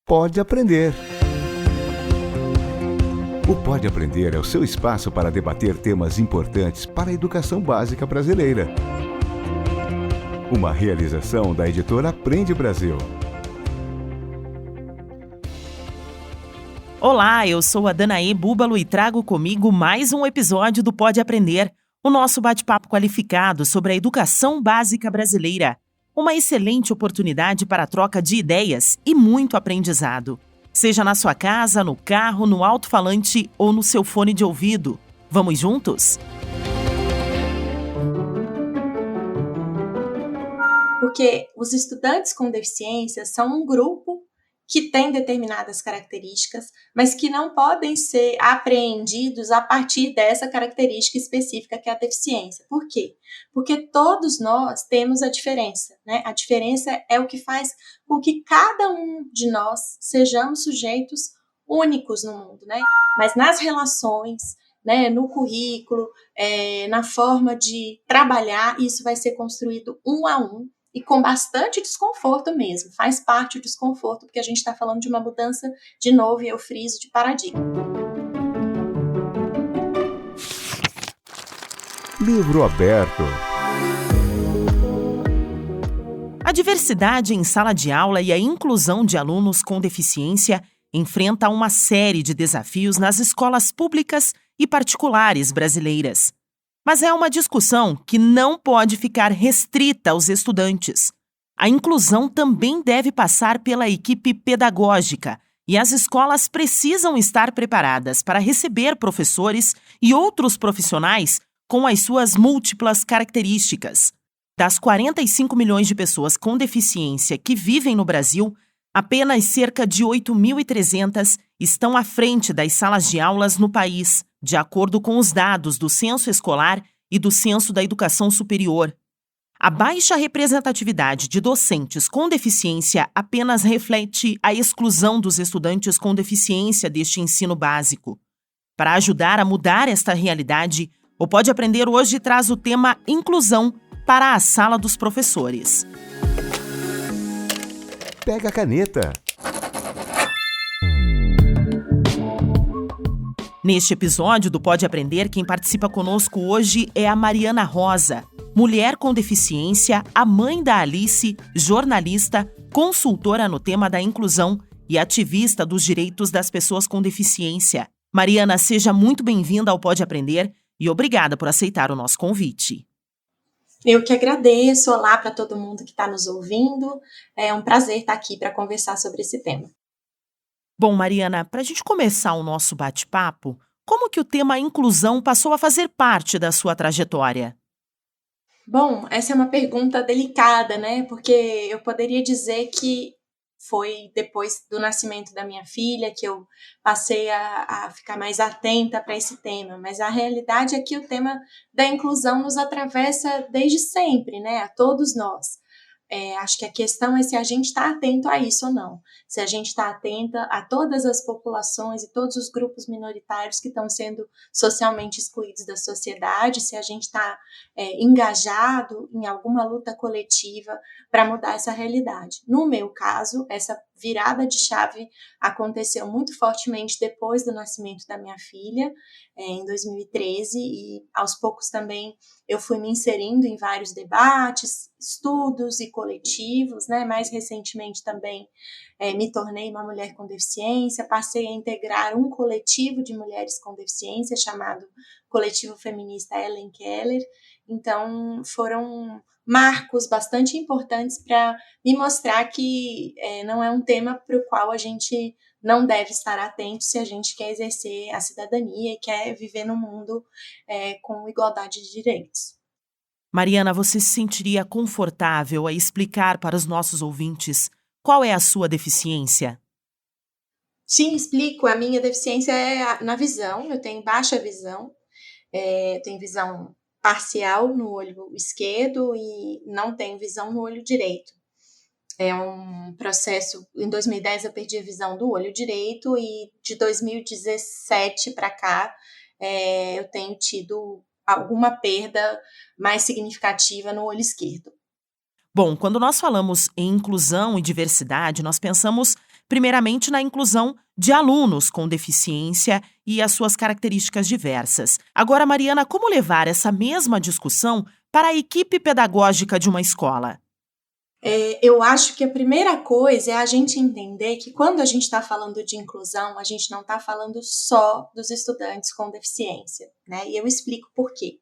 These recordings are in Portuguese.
Pode Aprender. O Pode Aprender é o seu espaço para debater temas importantes para a educação básica brasileira. Uma realização da editora Aprende Brasil. Olá, eu sou a Danaê Búbalo e trago comigo mais um episódio do Pode Aprender, o nosso bate-papo qualificado sobre a educação básica brasileira. Uma excelente oportunidade para a troca de ideias e muito aprendizado. Seja na sua casa, no carro, no alto-falante ou no seu fone de ouvido. Vamos juntos? Porque os estudantes com deficiência são um grupo que tem determinadas características, mas que não podem ser apreendidos a partir dessa característica específica que é a deficiência. Por quê? Porque todos nós temos a diferença, né? A diferença é o que faz com que cada um de nós sejamos sujeitos únicos no mundo, né? Mas nas relações, né, no currículo, na forma de trabalhar, isso vai ser construído um a um, e com bastante desconforto mesmo, faz parte do desconforto, porque a gente está falando de uma mudança, de novo, e eu friso, de paradigma. Livro aberto. A diversidade em sala de aula e a inclusão de alunos com deficiência enfrenta uma série de desafios nas escolas públicas e particulares brasileiras. Mas é uma discussão que não pode ficar restrita aos estudantes. A inclusão também deve passar pela equipe pedagógica e as escolas precisam estar preparadas para receber professores e outros profissionais com as suas múltiplas características. Das 45 milhões de pessoas com deficiência que vivem no Brasil, apenas cerca de 8.300 estão à frente das salas de aulas no país, de acordo com os dados do Censo Escolar e do Censo da Educação Superior. A baixa representatividade de docentes com deficiência apenas reflete a exclusão dos estudantes com deficiência deste ensino básico. Para ajudar a mudar esta realidade, o Pode Aprender hoje traz o tema Inclusão para a sala dos professores. Pega a caneta. Neste episódio do Pode Aprender, quem participa conosco hoje é a Mariana Rosa, mulher com deficiência, a mãe da Alice, jornalista, consultora no tema da inclusão e ativista dos direitos das pessoas com deficiência. Mariana, seja muito bem-vinda ao Pode Aprender e obrigada por aceitar o nosso convite. Eu que agradeço. Olá para todo mundo que está nos ouvindo. É um prazer estar aqui para conversar sobre esse tema. Bom, Mariana, para a gente começar o nosso bate-papo, como que o tema inclusão passou a fazer parte da sua trajetória? Bom, essa é uma pergunta delicada, né? Porque eu poderia dizer que foi depois do nascimento da minha filha que eu passei a ficar mais atenta para esse tema, mas a realidade é que o tema da inclusão nos atravessa desde sempre, né? A todos nós. Acho que a questão é se a gente está atento a isso ou não, se a gente está atenta a todas as populações e todos os grupos minoritários que estão sendo socialmente excluídos da sociedade, se a gente está engajado em alguma luta coletiva para mudar essa realidade. No meu caso, essa virada de chave aconteceu muito fortemente depois do nascimento da minha filha, em 2013, e aos poucos também eu fui me inserindo em vários debates, estudos e coletivos, né? Mais recentemente também me tornei uma mulher com deficiência, passei a integrar um coletivo de mulheres com deficiência chamado Coletivo Feminista Ellen Keller. Então foram marcos bastante importantes para me mostrar que não é um tema para o qual a gente não deve estar atento se a gente quer exercer a cidadania e quer viver num mundo com igualdade de direitos. Mariana, você se sentiria confortável a explicar para os nossos ouvintes qual é a sua deficiência? Sim, explico. A minha deficiência é na visão. Eu tenho baixa visão, tenho visão parcial no olho esquerdo e não tenho visão no olho direito. É um processo, em 2010 eu perdi a visão do olho direito e de 2017 para cá eu tenho tido alguma perda mais significativa no olho esquerdo. Bom, quando nós falamos em inclusão e diversidade, nós pensamos primeiramente na inclusão de alunos com deficiência e as suas características diversas. Agora, Mariana, como levar essa mesma discussão para a equipe pedagógica de uma escola? Eu acho que a primeira coisa é a gente entender que quando a gente está falando de inclusão, a gente não está falando só dos estudantes com deficiência, né? E eu explico por quê.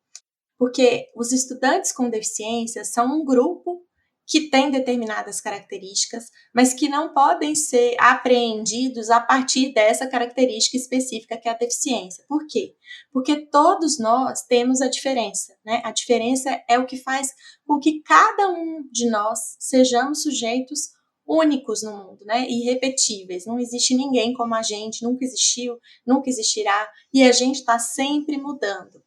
Porque os estudantes com deficiência são um grupo que tem determinadas características, mas que não podem ser apreendidos a partir dessa característica específica que é a deficiência. Por quê? Porque todos nós temos a diferença, né? A diferença é o que faz com que cada um de nós sejamos sujeitos únicos no mundo, né? Irrepetíveis. Não existe ninguém como a gente, nunca existiu, nunca existirá, e a gente está sempre mudando.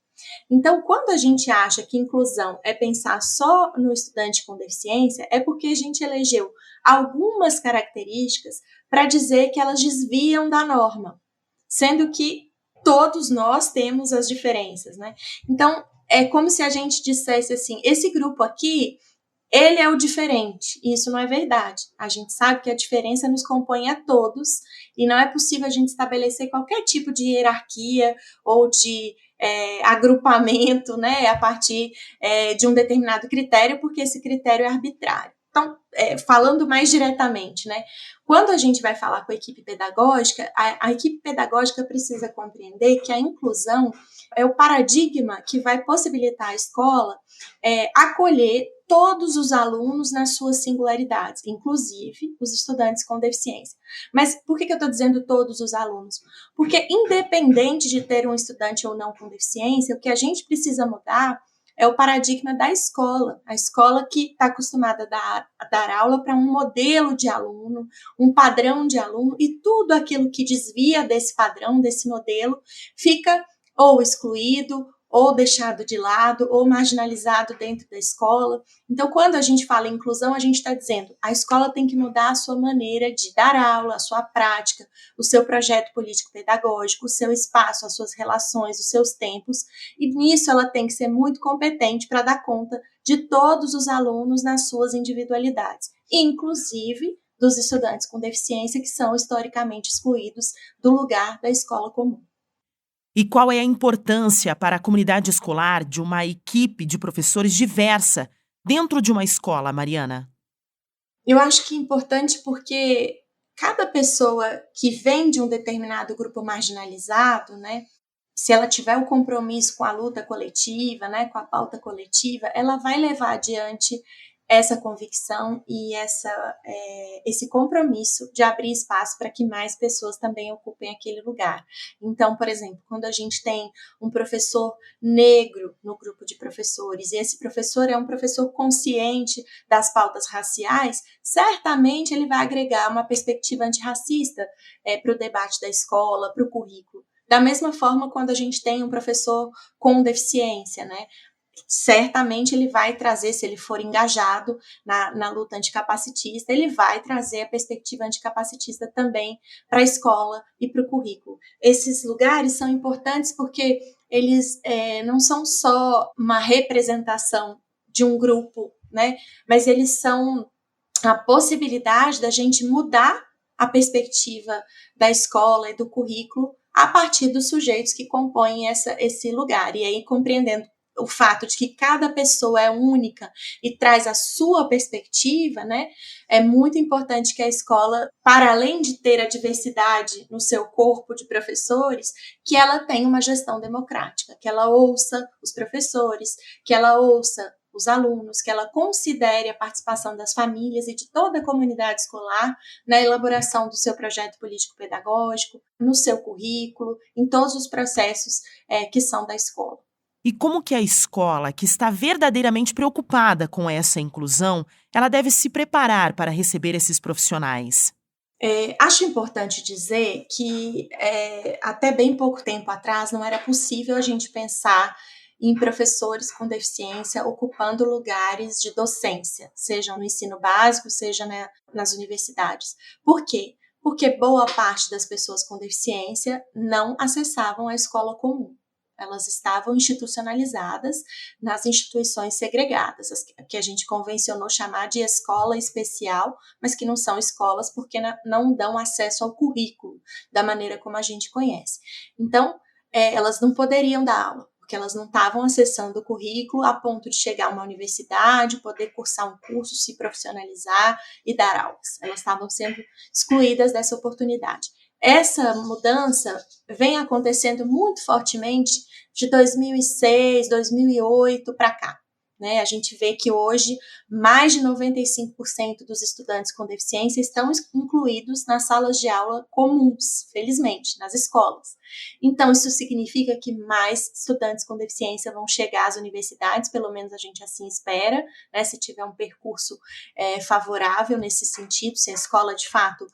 Então, quando a gente acha que inclusão é pensar só no estudante com deficiência, é porque a gente elegeu algumas características para dizer que elas desviam da norma, sendo que todos nós temos as diferenças, né? Então, é como se a gente dissesse assim, esse grupo aqui, ele é o diferente, e isso não é verdade. A gente sabe que a diferença nos compõe a todos, e não é possível a gente estabelecer qualquer tipo de hierarquia ou de agrupamento, né, a partir de um determinado critério, porque esse critério é arbitrário. Então, falando mais diretamente, né, quando a gente vai falar com a equipe pedagógica, a equipe pedagógica precisa compreender que a inclusão é o paradigma que vai possibilitar à escola acolher todos os alunos nas suas singularidades, inclusive os estudantes com deficiência. Mas por que eu estou dizendo todos os alunos? Porque independente de ter um estudante ou não com deficiência, o que a gente precisa mudar é o paradigma da escola. A escola que está acostumada a dar aula para um modelo de aluno, um padrão de aluno, e tudo aquilo que desvia desse padrão, desse modelo, fica ou excluído, ou deixado de lado, ou marginalizado dentro da escola. Então, quando a gente fala em inclusão, a gente está dizendo a escola tem que mudar a sua maneira de dar aula, a sua prática, o seu projeto político-pedagógico, o seu espaço, as suas relações, os seus tempos, e nisso ela tem que ser muito competente para dar conta de todos os alunos nas suas individualidades, inclusive dos estudantes com deficiência que são historicamente excluídos do lugar da escola comum. E qual é a importância para a comunidade escolar de uma equipe de professores diversa dentro de uma escola, Mariana? Eu acho que é importante porque cada pessoa que vem de um determinado grupo marginalizado, né, se ela tiver o compromisso com a luta coletiva, né, com a pauta coletiva, ela vai levar adiante essa convicção e esse compromisso de abrir espaço para que mais pessoas também ocupem aquele lugar. Então, por exemplo, quando a gente tem um professor negro no grupo de professores, e esse professor é um professor consciente das pautas raciais, certamente ele vai agregar uma perspectiva antirracista para o debate da escola, para o currículo. Da mesma forma, quando a gente tem um professor com deficiência, né? Certamente ele vai trazer, se ele for engajado na luta anticapacitista, ele vai trazer a perspectiva anticapacitista também para a escola e para o currículo. Esses lugares são importantes porque eles não são só uma representação de um grupo, né? Mas eles são a possibilidade da gente mudar a perspectiva da escola e do currículo a partir dos sujeitos que compõem esse lugar. E aí, compreendendo o fato de que cada pessoa é única e traz a sua perspectiva, né? É muito importante que a escola, para além de ter a diversidade no seu corpo de professores, que ela tenha uma gestão democrática, que ela ouça os professores, que ela ouça os alunos, que ela considere a participação das famílias e de toda a comunidade escolar na elaboração do seu projeto político-pedagógico, no seu currículo, em todos os processos que são da escola. E como que a escola, que está verdadeiramente preocupada com essa inclusão, ela deve se preparar para receber esses profissionais? Acho importante dizer que até bem pouco tempo atrás não era possível a gente pensar em professores com deficiência ocupando lugares de docência, seja no ensino básico, seja nas universidades. Por quê? Porque boa parte das pessoas com deficiência não acessavam a escola comum. elas estavam institucionalizadas nas instituições segregadas, as que a gente convencionou chamar de escola especial, mas que não são escolas porque não dão acesso ao currículo da maneira como a gente conhece. Então, elas não poderiam dar aula, porque elas não estavam acessando o currículo a ponto de chegar a uma universidade, poder cursar um curso, se profissionalizar e dar aulas. Elas estavam sendo excluídas dessa oportunidade. Essa mudança vem acontecendo muito fortemente de 2006, 2008 para cá. Né? A gente vê que hoje mais de 95% dos estudantes com deficiência estão incluídos nas salas de aula comuns, felizmente, nas escolas. Então, isso significa que mais estudantes com deficiência vão chegar às universidades, pelo menos a gente assim espera, né? Se tiver um percurso favorável nesse sentido, se a escola de fato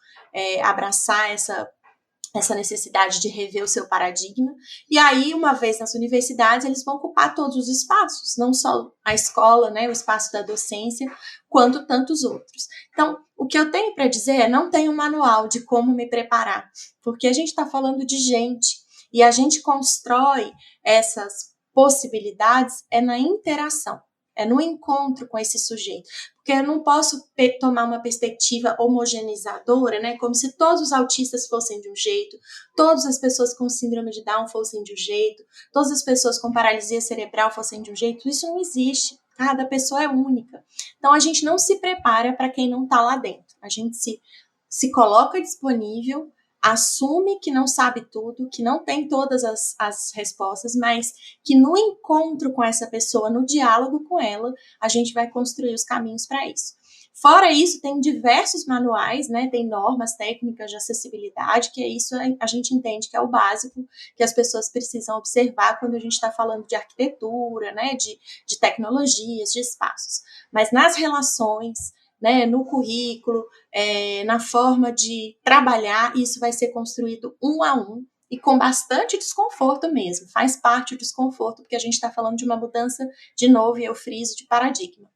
abraçar essa necessidade de rever o seu paradigma, e aí, uma vez nas universidades, eles vão ocupar todos os espaços, não só a escola, né, o espaço da docência, quanto tantos outros. Então, o que eu tenho para dizer não tem um manual de como me preparar, porque a gente está falando de gente, e a gente constrói essas possibilidades na interação, no encontro com esse sujeito. Porque eu não posso tomar uma perspectiva homogeneizadora, né? Como se todos os autistas fossem de um jeito, todas as pessoas com síndrome de Down fossem de um jeito, todas as pessoas com paralisia cerebral fossem de um jeito. Isso não existe. Cada pessoa é única. Então, a gente não se prepara para quem não está lá dentro. A gente se coloca disponível, assume que não sabe tudo, que não tem todas as respostas, mas que no encontro com essa pessoa, no diálogo com ela, a gente vai construir os caminhos para isso. Fora isso, tem diversos manuais, né? Tem normas técnicas de acessibilidade, que é isso a gente entende que é o básico que as pessoas precisam observar quando a gente está falando de arquitetura, né? De tecnologias, de espaços. Mas nas relações, né, no currículo, na forma de trabalhar, isso vai ser construído um a um e com bastante desconforto mesmo, faz parte do desconforto, porque a gente está falando de uma mudança, de novo, e eu friso, de paradigma.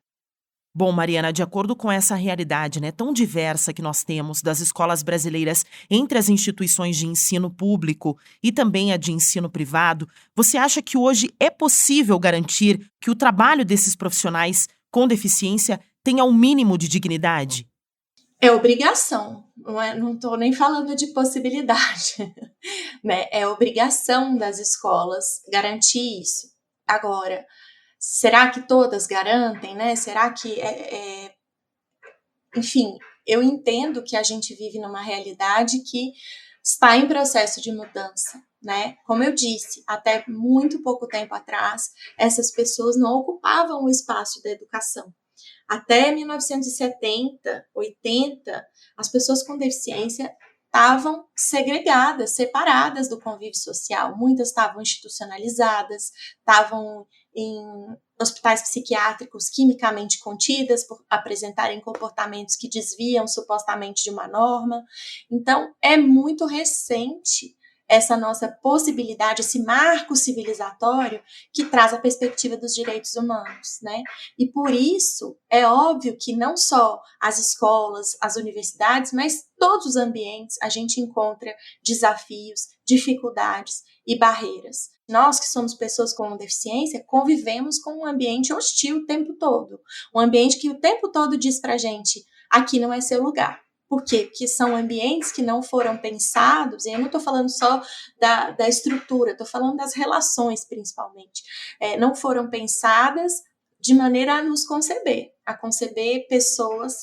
Bom, Mariana, de acordo com essa realidade, né, tão diversa que nós temos das escolas brasileiras entre as instituições de ensino público e também a de ensino privado, você acha que hoje é possível garantir que o trabalho desses profissionais com deficiência tenha um mínimo de dignidade? É obrigação, não estou nem falando de possibilidade, né? É obrigação das escolas garantir isso. Agora, será que todas garantem, né? Será que enfim, eu entendo que a gente vive numa realidade que está em processo de mudança, né? Como eu disse, até muito pouco tempo atrás, essas pessoas não ocupavam o espaço da educação. Até 1970, 80, as pessoas com deficiência estavam segregadas, separadas do convívio social. Muitas estavam institucionalizadas, estavam em hospitais psiquiátricos quimicamente contidas por apresentarem comportamentos que desviam supostamente de uma norma. Então, é muito recente essa nossa possibilidade, esse marco civilizatório que traz a perspectiva dos direitos humanos, né? E por isso, é óbvio que não só as escolas, as universidades, mas todos os ambientes a gente encontra desafios, dificuldades e barreiras. Nós que somos pessoas com deficiência, convivemos com um ambiente hostil o tempo todo. Um ambiente que o tempo todo diz pra gente, aqui não é seu lugar. Por quê? Porque são ambientes que não foram pensados, e eu não estou falando só da estrutura, estou falando das relações principalmente. Não foram pensadas de maneira a nos conceber, a conceber pessoas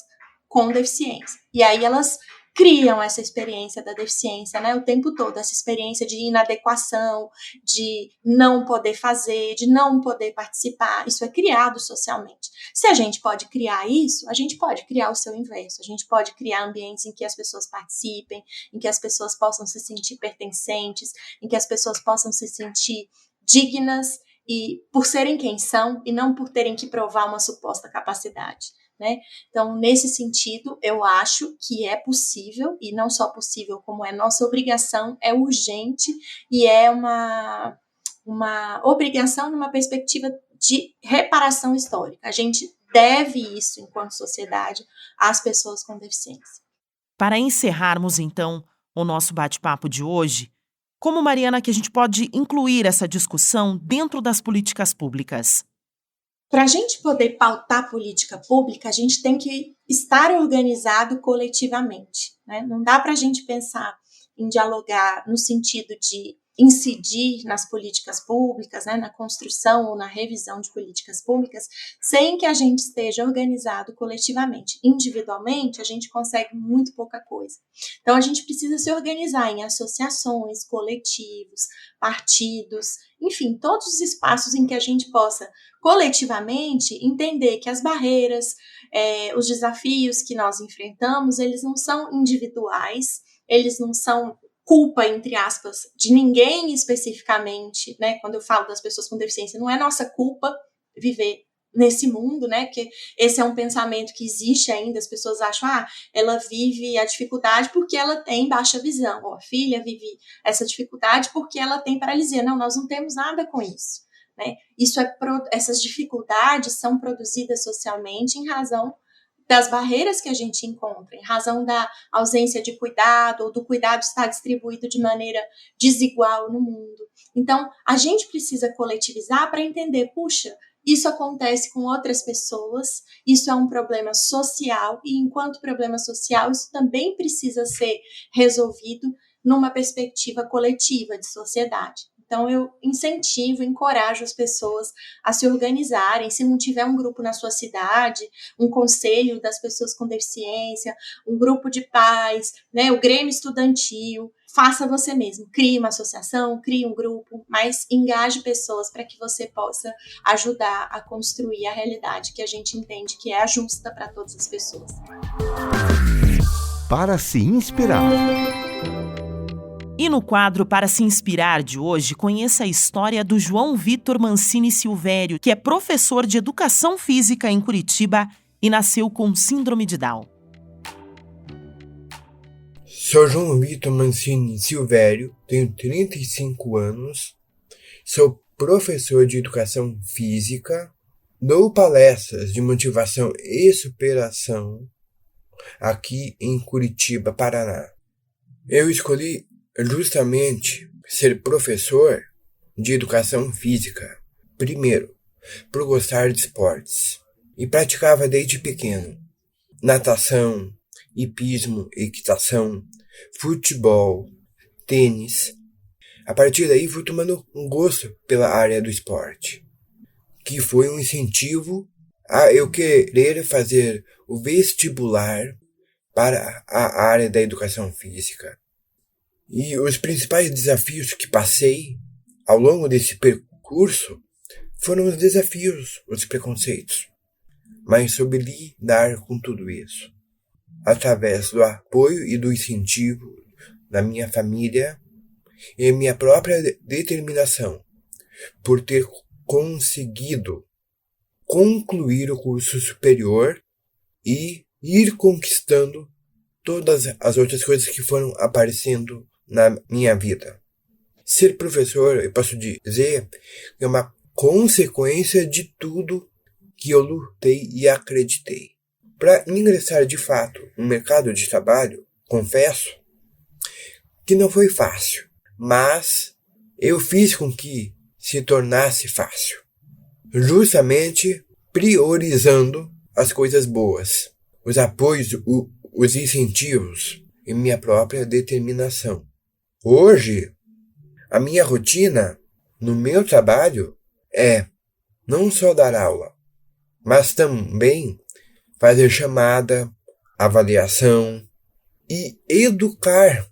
com deficiência. E aí elas criam essa experiência da deficiência, né, o tempo todo, essa experiência de inadequação, de não poder fazer, de não poder participar, isso é criado socialmente. Se a gente pode criar isso, a gente pode criar o seu inverso, a gente pode criar ambientes em que as pessoas participem, em que as pessoas possam se sentir pertencentes, em que as pessoas possam se sentir dignas e por serem quem são e não por terem que provar uma suposta capacidade. Né? Então, nesse sentido, eu acho que é possível, e não só possível, como é nossa obrigação, é urgente e é uma obrigação numa perspectiva de reparação histórica. A gente deve isso, enquanto sociedade, às pessoas com deficiência. Para encerrarmos, então, o nosso bate-papo de hoje, Como, Mariana, que a gente pode incluir essa discussão dentro das políticas públicas? Para a gente poder pautar política pública, a gente tem que estar organizado coletivamente, né? Não dá para a gente pensar em dialogar no sentido de incidir nas políticas públicas, né, na construção ou na revisão de políticas públicas, sem que a gente esteja organizado coletivamente. Individualmente, a gente consegue muito pouca coisa. Então, a gente precisa se organizar em associações, coletivos, partidos, enfim, todos os espaços em que a gente possa coletivamente entender que as barreiras, os desafios que nós enfrentamos, eles não são individuais, eles não são culpa, entre aspas, de ninguém especificamente, né? Quando eu falo das pessoas com deficiência, não é nossa culpa viver nesse mundo, né? Porque esse é um pensamento que existe ainda, as pessoas acham, ela vive a dificuldade porque ela tem baixa visão, ou a filha vive essa dificuldade porque ela tem paralisia. Não, nós não temos nada com isso, né? Essas dificuldades são produzidas socialmente em razão das barreiras que a gente encontra, em razão da ausência de cuidado, ou do cuidado estar distribuído de maneira desigual no mundo. Então, a gente precisa coletivizar para entender, puxa, isso acontece com outras pessoas, isso é um problema social, e enquanto problema social, isso também precisa ser resolvido numa perspectiva coletiva de sociedade. Então, eu incentivo, encorajo as pessoas a se organizarem. Se não tiver um grupo na sua cidade, um conselho das pessoas com deficiência, um grupo de pais, né, o Grêmio Estudantil, faça você mesmo. Crie uma associação, crie um grupo, mas engaje pessoas para que você possa ajudar a construir a realidade que a gente entende que é a justa para todas as pessoas. Para se inspirar. E no quadro Para se Inspirar de hoje, conheça a história do João Vitor Mancini Silvério, que é professor de Educação Física em Curitiba e nasceu com síndrome de Down. Sou João Vitor Mancini Silvério, tenho 35 anos, sou professor de Educação Física, dou palestras de motivação e superação aqui em Curitiba, Paraná. Eu escolhi justamente ser professor de Educação Física, primeiro, por gostar de esportes, e praticava desde pequeno natação, hipismo, equitação, futebol, tênis. A partir daí fui tomando um gosto pela área do esporte, que foi um incentivo a eu querer fazer o vestibular para a área da educação física. E os principais desafios que passei ao longo desse percurso foram os desafios, os preconceitos, mas soube lidar com tudo isso, através do apoio e do incentivo da minha família e minha própria determinação por ter conseguido concluir o curso superior e ir conquistando todas as outras coisas que foram aparecendo na minha vida. Ser professor, eu posso dizer, é uma consequência de tudo que eu lutei e acreditei. Para ingressar de fato no mercado de trabalho, confesso que não foi fácil, mas eu fiz com que se tornasse fácil, justamente priorizando as coisas boas, os apoios, os incentivos e minha própria determinação. Hoje, a minha rotina no meu trabalho é não só dar aula, mas também fazer chamada, avaliação e educar,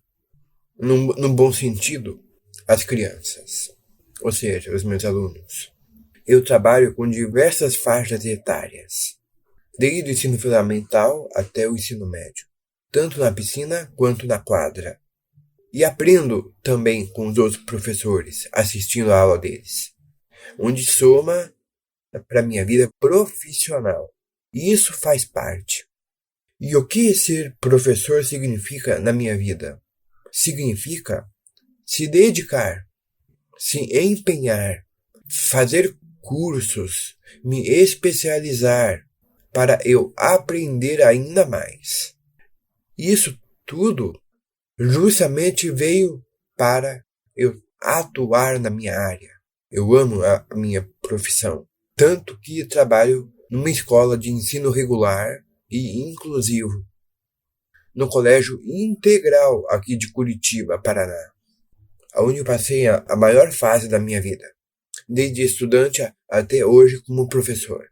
no bom sentido, as crianças, ou seja, os meus alunos. Eu trabalho com diversas faixas etárias, desde o ensino fundamental até o ensino médio, tanto na piscina quanto na quadra. E aprendo também com os outros professores, assistindo a aula deles, onde soma para a minha vida profissional. E isso faz parte. E o que ser professor significa na minha vida? Significa se dedicar, se empenhar, fazer cursos, me especializar para eu aprender ainda mais. Isso tudo justamente veio para eu atuar na minha área. Eu amo a minha profissão, tanto que trabalho numa escola de ensino regular e inclusivo, no Colégio Integral aqui de Curitiba, Paraná, onde eu passei a maior fase da minha vida, desde estudante até hoje como professor.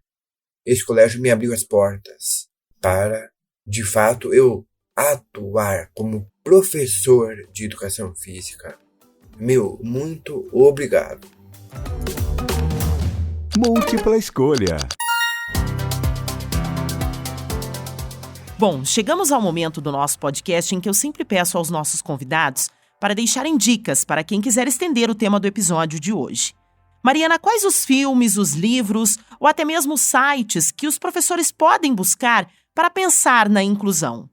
Esse colégio me abriu as portas para, de fato, eu atuar como professor de educação física. Muito obrigado. Múltipla escolha. Bom, chegamos ao momento do nosso podcast em que eu sempre peço aos nossos convidados para deixarem dicas para quem quiser estender o tema do episódio de hoje. Mariana, quais os filmes, os livros ou até mesmo os sites que os professores podem buscar para pensar na inclusão?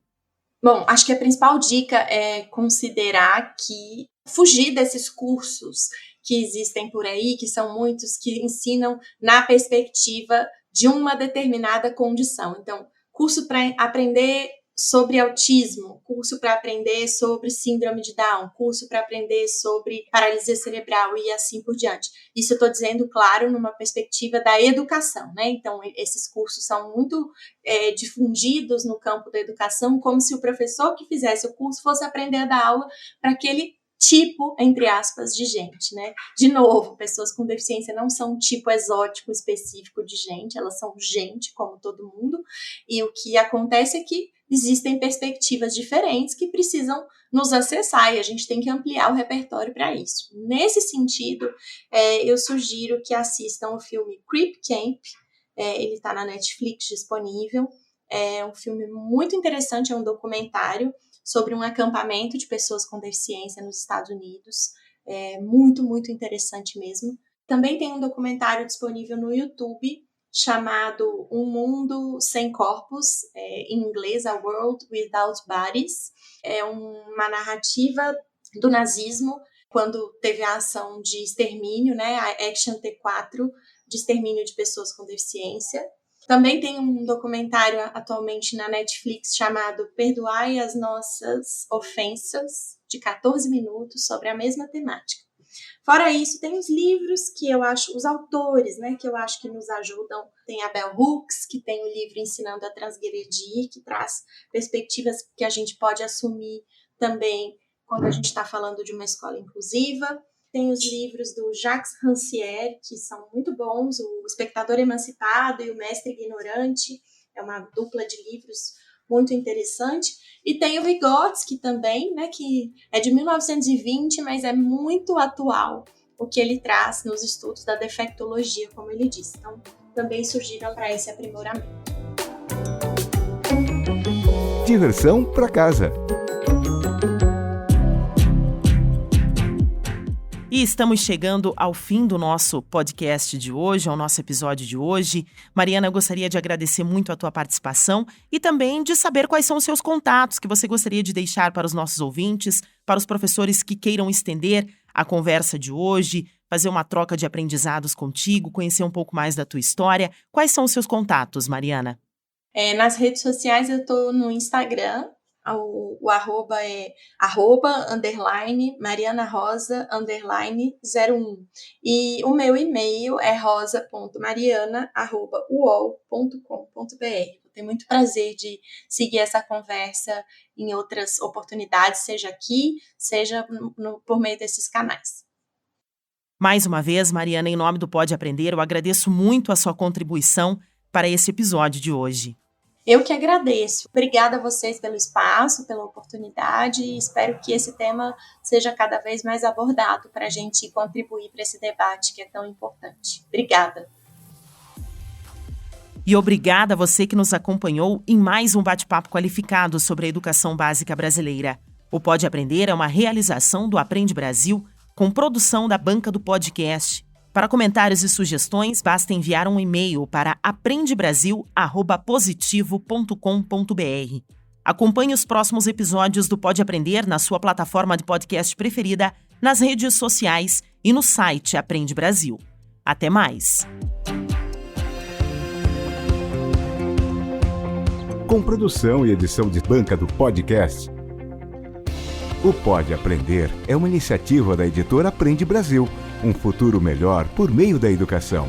Bom, acho que a principal dica é considerar que fugir desses cursos que existem por aí, que são muitos, que ensinam na perspectiva de uma determinada condição. Então, curso para aprender sobre autismo, curso para aprender sobre síndrome de Down, curso para aprender sobre paralisia cerebral e assim por diante. Isso eu estou dizendo, claro, numa perspectiva da educação, né? Então, esses cursos são muito difundidos no campo da educação, como se o professor que fizesse o curso fosse aprender a dar aula para aquele tipo, entre aspas, de gente, né? De novo, pessoas com deficiência não são um tipo exótico específico de gente, elas são gente como todo mundo, e o que acontece é que existem perspectivas diferentes que precisam nos acessar e a gente tem que ampliar o repertório para isso. Nesse sentido, eu sugiro que assistam o filme Creep Camp, ele está na Netflix disponível, é um filme muito interessante, é um documentário sobre um acampamento de pessoas com deficiência nos Estados Unidos, muito, muito interessante mesmo. Também tem um documentário disponível no YouTube, chamado Um Mundo Sem Corpos, em inglês, A World Without Bodies. É uma narrativa do nazismo, quando teve a ação de extermínio, né, a Action T4, de extermínio de pessoas com deficiência. Também tem um documentário atualmente na Netflix chamado Perdoai as Nossas Ofensas, de 14 minutos, sobre a mesma temática. Fora isso, tem os livros que eu acho, os autores, né, que eu acho que nos ajudam. Tem a Bell Hooks, que tem o livro Ensinando a Transgredir, que traz perspectivas que a gente pode assumir também quando a gente está falando de uma escola inclusiva. Tem os livros do Jacques Rancière, que são muito bons, O Espectador Emancipado e O Mestre Ignorante, é uma dupla de livros muito interessante. E tem o Vygotsky também, né, que é de 1920, mas é muito atual o que ele traz nos estudos da defectologia, como ele disse. Então, também surgiram para esse aprimoramento. Diversão para casa. E estamos chegando ao fim do nosso podcast de hoje, ao nosso episódio de hoje. Mariana, eu gostaria de agradecer muito a tua participação e também de saber quais são os seus contatos que você gostaria de deixar para os nossos ouvintes, para os professores que queiram estender a conversa de hoje, fazer uma troca de aprendizados contigo, conhecer um pouco mais da tua história. Quais são os seus contatos, Mariana? Nas redes sociais eu estou no Instagram. O arroba é @Mariana_Rosa_01. E o meu e-mail é rosa.mariana@uol.com.br. Eu tenho muito prazer de seguir essa conversa em outras oportunidades, seja aqui, seja por meio desses canais. Mais uma vez, Mariana, em nome do Pode Aprender, eu agradeço muito a sua contribuição para esse episódio de hoje. Eu que agradeço. Obrigada a vocês pelo espaço, pela oportunidade e espero que esse tema seja cada vez mais abordado para a gente contribuir para esse debate que é tão importante. Obrigada. E obrigada a você que nos acompanhou em mais um bate-papo qualificado sobre a educação básica brasileira. O Pode Aprender é uma realização do Aprende Brasil com produção da Banca do Podcast. Para comentários e sugestões, basta enviar um e-mail para aprendebrasil@positivo.com.br. Acompanhe os próximos episódios do Pode Aprender na sua plataforma de podcast preferida, nas redes sociais e no site Aprende Brasil. Até mais! Com produção e edição de Banca do Podcast, O Pode Aprender é uma iniciativa da editora Aprende Brasil, um futuro melhor por meio da educação.